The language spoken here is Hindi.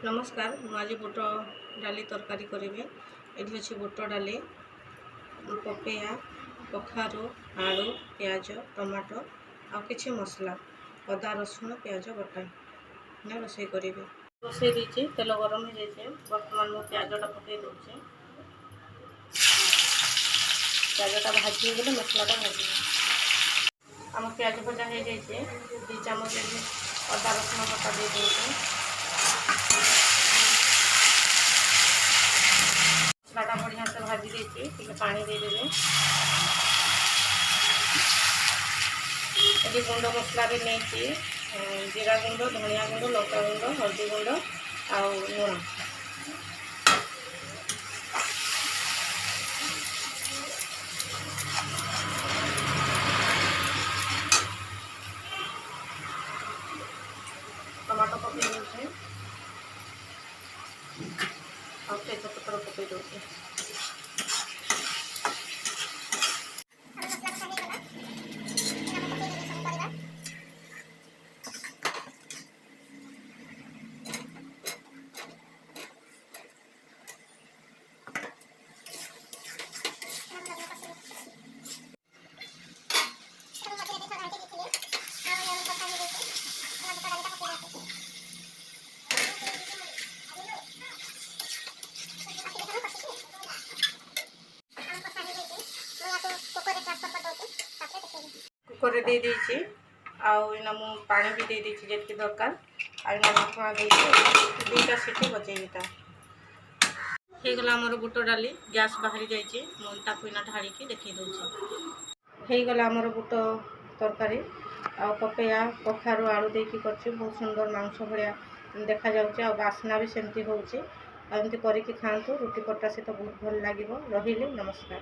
नमस्कार मु आज बुट डाली तरकारी करी। ये अच्छे बुट डाली पपैया कखारू आलू प्याज टमाटो आ कि मसला अदा रसुण प्याज बटा रोषे करी। रोषे दीजिए तेल गरम हो जाए बर्तमान मु प्याजटा पकई दूचे। प्याजटा भाजी गले मसलाटा भाजी आम प्याज भजा हो जाए 2 चामच अदा रसुण बटा दे दूचे। मसलाटा बढ़िया से भाजी देती पानी देदेवे। ये गुंड मसला भी नहीं जीरा गुंड धनिया गुंड लंका गुंड हल्दी गुंड आ लुण टमाटो पकई दूचे और तेजपत्र पकई दूचे। कुकर दे दीची आना मु पानी भी दे दीची जितकी दरकार आना ढक्कन दे 2टा सीटी बचेटा होगला आमर बुट डाली गैस बाहरी जाइए मुझे ढाड़ी देखी दूसरी होगला आमर बुट तरकारी आ पपैया कखारू आलू देकी कर बहुत सुंदर मांस भाया देखा जाऊँच बास्ना भी सेमती होमती करके खातु रुटी पटा सहित बहुत भल लगे। रही नमस्कार।